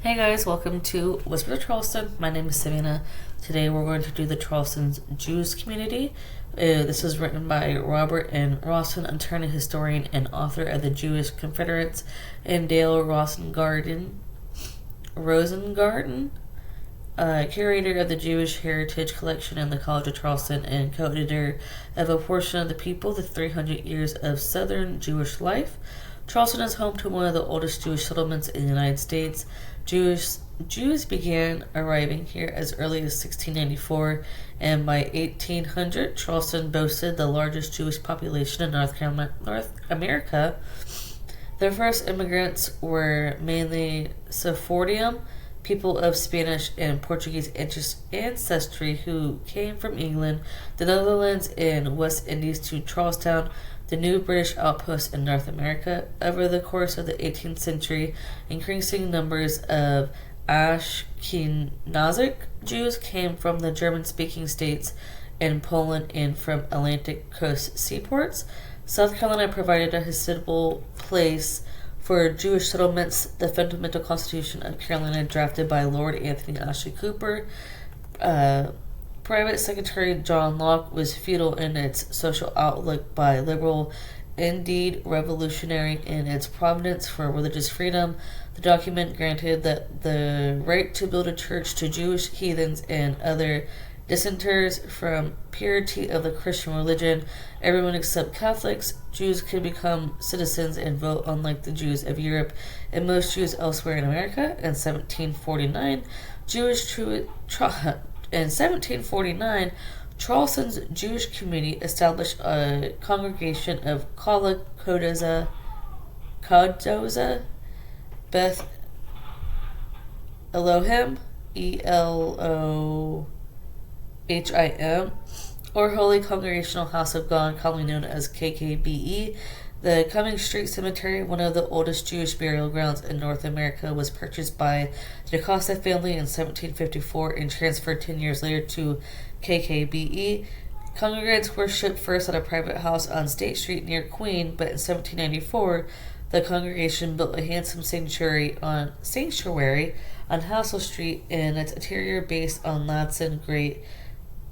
Hey guys, welcome to Whisper of Charleston. My name is Savannah. Today we're going to do the Charleston's Jews community. This is written by Robert N. Rawson, attorney, historian, and author of the Jewish Confederates, and Dale Rosengarten, curator of the Jewish Heritage Collection in the College of Charleston and co-editor of a portion of the People, the 300 Years of Southern Jewish Life. Charleston is home to one of the oldest Jewish settlements in the United States. Jews began arriving here as early as 1694, and by 1800, Charleston boasted the largest Jewish population in North America. The first immigrants were mainly Sephardim, people of Spanish and Portuguese ancestry who came from England, the Netherlands, and West Indies to Charlestown, the new British outpost in North America. Over the course of the 18th century, increasing numbers of Ashkenazic Jews came from the German-speaking states in Poland and from Atlantic coast seaports. South Carolina provided a hospitable place for Jewish settlements. The Fundamental Constitution of Carolina, drafted by Lord Anthony Ashley Cooper, Private Secretary John Locke, was feudal in its social outlook but liberal, indeed revolutionary in its providence for religious freedom. The document granted that the right to build a church to Jewish heathens and other dissenters from purity of the Christian religion. Everyone except Catholics. Jews could become citizens and vote, unlike the Jews of Europe and most Jews elsewhere in America. In 1749, Charleston's Jewish community established a congregation of Kodoza Beth Elohim, Elohim, or Holy Congregational House of God, commonly known as KKBE. The Cumming Street Cemetery, one of the oldest Jewish burial grounds in North America, was purchased by the DaCosta family in 1754 and transferred 10 years later to KKBE. Congregants worshipped first at a private house on State Street near Queen, but in 1794, the congregation built a handsome sanctuary on Hassel Street in its interior based on Ladson Great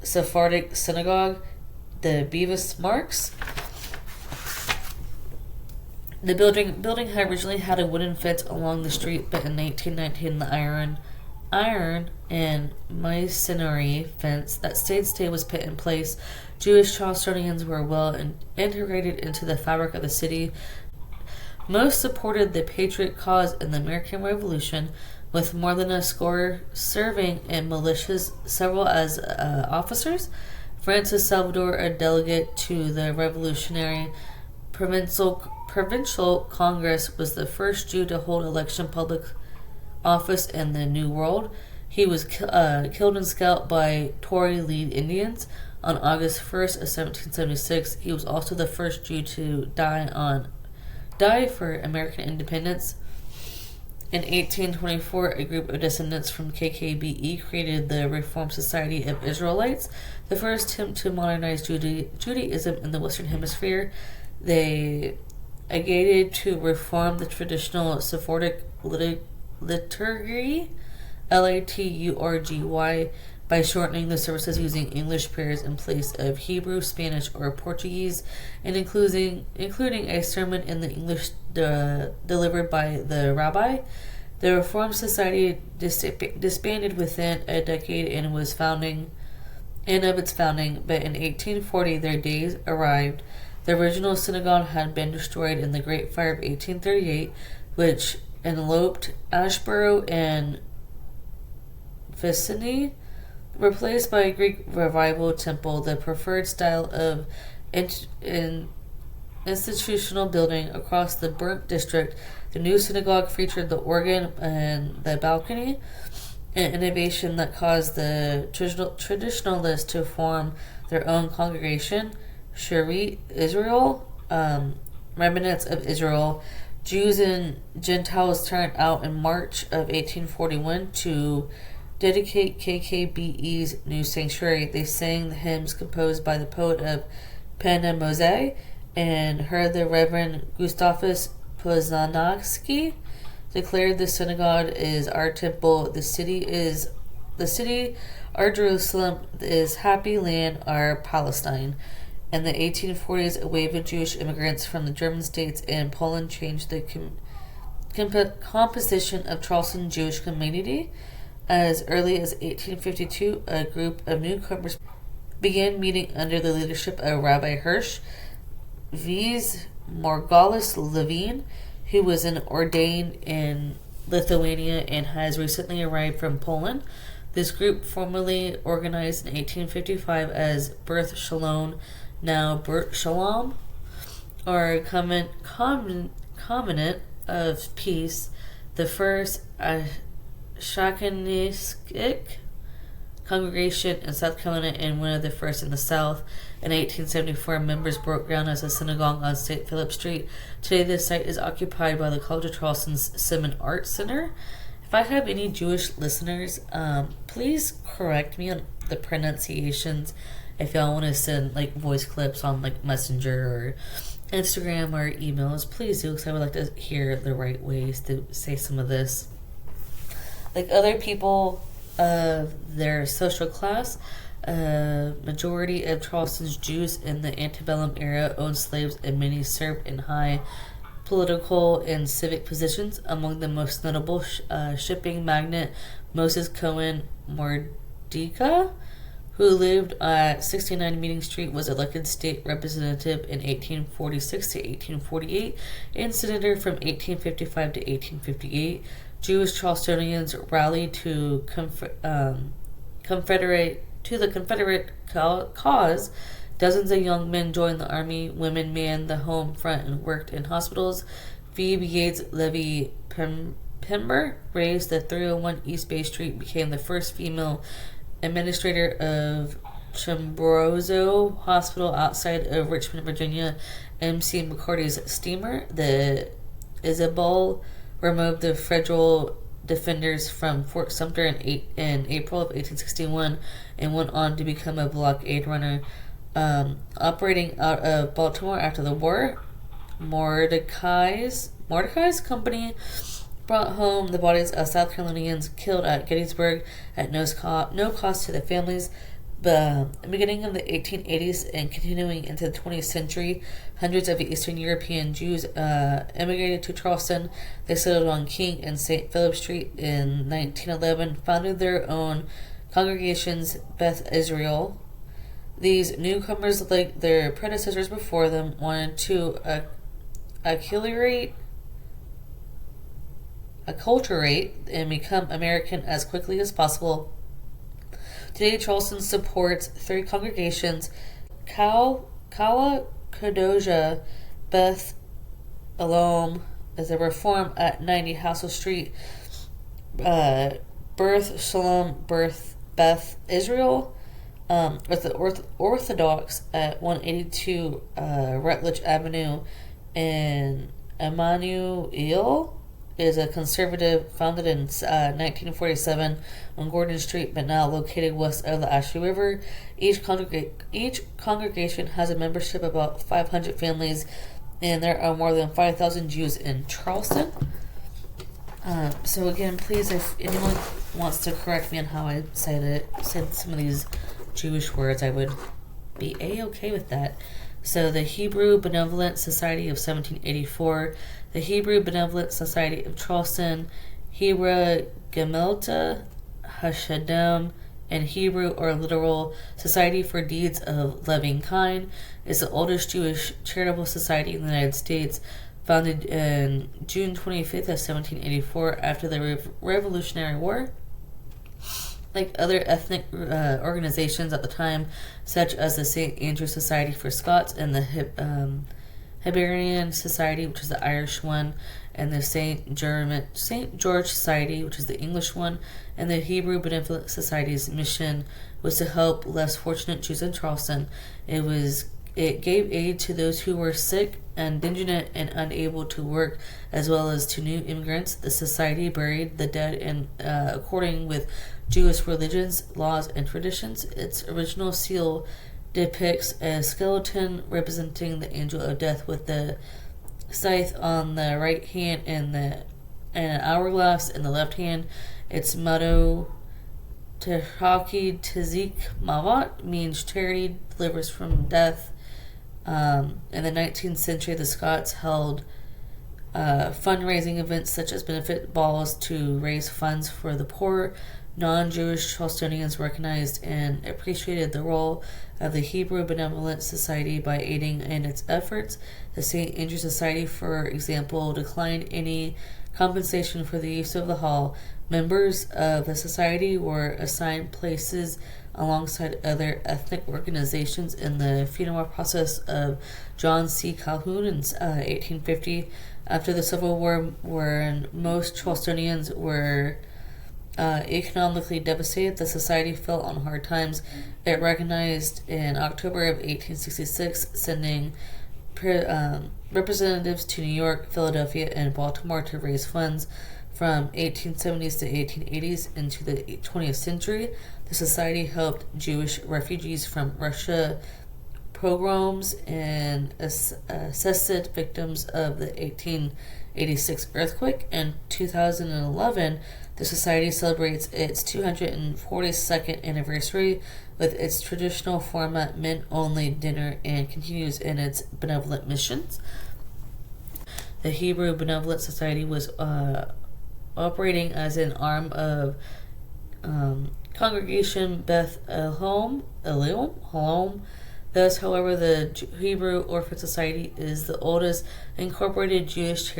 Sephardic Synagogue, the Beavis Marks. The building had originally had a wooden fence along the street, but in 1919 the iron and masonry fence that stayed was put in place. Jewish Charlestonians were well integrated into the fabric of the city. Most supported the patriot cause in the American Revolution, with more than a score serving in militias, several as officers. Francis Salvador, a delegate to the Revolutionary Provincial Congress, was the first Jew to hold election public office in the New World. He was killed in scalp by Tory lead Indians on August 1st of 1776. He was also the first Jew to die for American independence. In 1824, a group of descendants from KKBE created the Reformed Society of Israelites, the first attempt to modernize Judaism in the Western Hemisphere. They agitated to reform the traditional Sephardic liturgy, liturgy, by shortening the services using English prayers in place of Hebrew, Spanish, or Portuguese, and including a sermon in the English delivered by the rabbi. The Reformed Society disbanded within a decade and of its founding, but in 1840 their days arrived. The original synagogue had been destroyed in the Great Fire of 1838, which enveloped Ashboro and vicinity, replaced by a Greek Revival temple, the preferred style of institutional building across the burnt district. The new synagogue featured the organ and the balcony, an innovation that caused the traditionalists to form their own congregation, Shearith Israel, remnants of Israel. Jews and Gentiles turned out in March of 1841 to dedicate KKBE's new sanctuary. They sang the hymns composed by the poet of Penna and heard the Reverend Gustavus Poznanski declared, "The synagogue is our temple. The city, our Jerusalem, is happy land, our Palestine." In the 1840s, a wave of Jewish immigrants from the German states and Poland changed the composition of Charleston Jewish community. As early as 1852, a group of newcomers began meeting under the leadership of Rabbi Hirsch V's Margalis Levine, who was an ordained in Lithuania and has recently arrived from Poland. This group formally organized in 1855 as B'rith Shalom, now B'rith Shalom, or Covenant of Peace, the first Ashkenazic congregation in South Carolina and one of the first in the South. In 1874, members broke ground as a synagogue on St. Philip Street. Today, this site is occupied by the College of Charleston's Simmons Art Center. If I have any Jewish listeners, please correct me on the pronunciations. If y'all want to send like voice clips on like Messenger or Instagram or emails, please do, because I would like to hear the right ways to say some of this. Like other people of their social class, a majority of Charleston's Jews in the antebellum era owned slaves, and many served in high political and civic positions. Among the most notable, shipping magnate Moses Cohen Mordecai, who lived at 69 Meeting Street, was elected state representative in 1846 to 1848 and senator from 1855 to 1858. Jewish Charlestonians rallied to the Confederate cause. Dozens of young men joined the army. Women manned the home front and worked in hospitals. Phoebe Yates Levy Pember raised the 301 East Bay Street, became the first female administrator of Chimborazo Hospital outside of Richmond, Virginia. M.C. McCarty's steamer, the Isabel, removed the federal defenders from Fort Sumter in April of 1861 and went on to become a blockade runner. Operating out of Baltimore after the war, Mordecai's company brought home the bodies of South Carolinians killed at Gettysburg at no cost to the families. The beginning of the 1880s and continuing into the 20th century, hundreds of Eastern European Jews immigrated to Charleston. They settled on King and St. Philip Street in 1911, founded their own congregations, Beth Israel. These newcomers, like their predecessors before them, wanted to acculturate and become American as quickly as possible. Today, Charleston supports 3 congregations: Kala Kadoja, Beth Elohim is a reform at 90 Housel Street, B'rith Shalom, Beth Israel, with the Orthodox at 182 Rutledge Avenue, and Emmanuel is a conservative founded in 1947 on Gordon Street, but now located west of the Ashley River. Each congregation has a membership of about 500 families, and there are more than 5,000 Jews in Charleston. So again, please, if anyone wants to correct me on how I said some of these Jewish words, I would be A-okay with that. So the Hebrew Benevolent Society of 1784, the Hebrew Benevolent Society of Charleston, Hebrew Gemelta Hashadim, and Hebrew or literal Society for Deeds of Loving Kind is the oldest Jewish charitable society in the United States, founded in June 25th of 1784 after the Revolutionary War. Like other ethnic organizations at the time, such as the St. Andrew Society for Scots and the Hibernian Society, which is the Irish one, and the St. George Society, which is the English one, and the Hebrew Benevolent Society's mission was to help less fortunate Jews in Charleston. It gave aid to those who were sick, indigent, and unable to work, as well as to new immigrants. The society buried the dead in according with Jewish religions, laws, and traditions. Its original seal depicts a skeleton representing the angel of death with the scythe on the right hand and the and an hourglass in the left hand. Its motto, Tehaki Mavat, means charity delivers from death. In the 19th century, the Scots held fundraising events such as benefit balls to raise funds for the poor. Non-Jewish Charlestonians recognized and appreciated the role of the Hebrew Benevolent Society by aiding in its efforts. The St. Andrew Society, for example, declined any compensation for the use of the hall. Members of the society were assigned places alongside other ethnic organizations in the funeral process of John C. Calhoun in 1850. After the Civil War, when most Charlestonians were economically devastated, the society fell on hard times. It recognized in October of 1866, sending representatives to New York, Philadelphia, and Baltimore to raise funds. From 1870s to 1880s into the 20th century, the society helped Jewish refugees from Russia, pogroms, and assisted victims of the 1886 earthquake. In 2011, the society celebrates its 242nd anniversary with its traditional format men-only dinner and continues in its benevolent missions. The Hebrew Benevolent Society was operating as an arm of Congregation Beth Elohim. Thus, however, the Hebrew Orphan Society is the oldest incorporated Jewish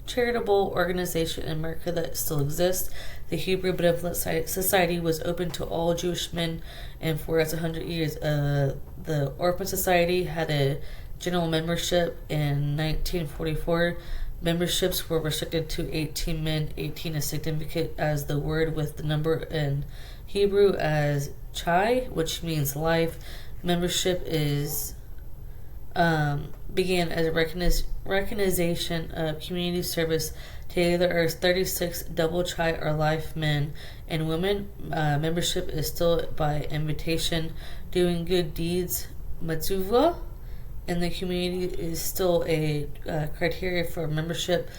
charitable organization in America that still exists. The Hebrew Benevolent Society was open to all Jewish men, and for its 100 years, the Orphan Society had a general membership. In 1944, memberships were restricted to 18 men. 18 is significant as the word with the number in Hebrew as chai, which means life. Membership began as a recognition of community service. Today there are 36 double chai or life men and women. Membership is still by invitation. Doing good deeds, mitzvah, in the community is still a criteria for membership.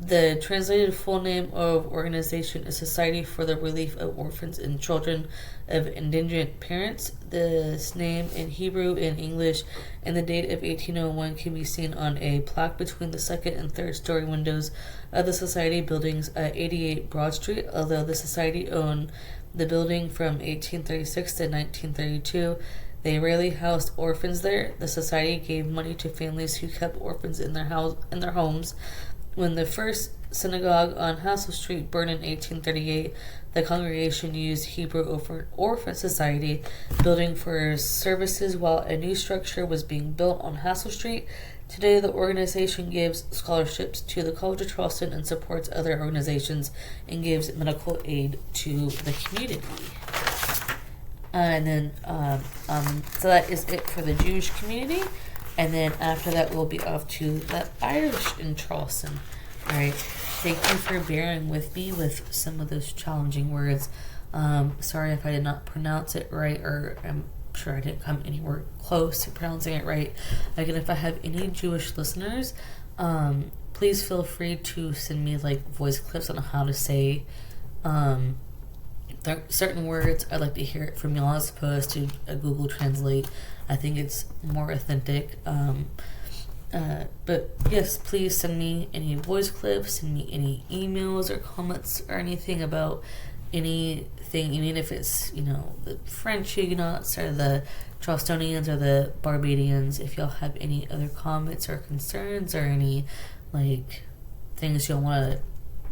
The translated full name of organization is Society for the Relief of Orphans and Children of Indigent Parents. This name in Hebrew and English and the date of 1801 can be seen on a plaque between the second and third story windows of the Society buildings at 88 Broad Street. Although the Society owned the building from 1836 to 1932, they rarely housed orphans there. The Society gave money to families who kept orphans in their homes. When the first synagogue on Hassel Street burned in 1838, the congregation used Hebrew Orphan Society building for services while a new structure was being built on Hassel Street. Today, the organization gives scholarships to the College of Charleston and supports other organizations and gives medical aid to the community. So that is it for the Jewish community. And then after that, we'll be off to the Irish in Charleston. All right. Thank you for bearing with me with some of those challenging words. Sorry if I did not pronounce it right, or I'm sure I didn't come anywhere close to pronouncing it right. Again, if I have any Jewish listeners, please feel free to send me voice clips on how to say certain words. I'd like to hear it from y'all as opposed to a Google Translate. I think it's more authentic. But yes, please send me any voice clips, send me any emails or comments or anything about anything, even if it's, the French Huguenots or the Charlestonians or the Barbadians. If y'all have any other comments or concerns or any, things y'all want to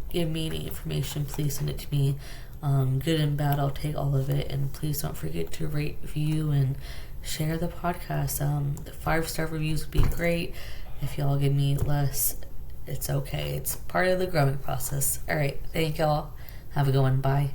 give me, any information, please send it to me. Good and bad, I'll take all of it. And please don't forget to rate, review, and share the podcast. The 5-star reviews would be great. If y'all give me less, it's okay. It's part of the growing process. All right. Thank y'all. Have a good one. Bye.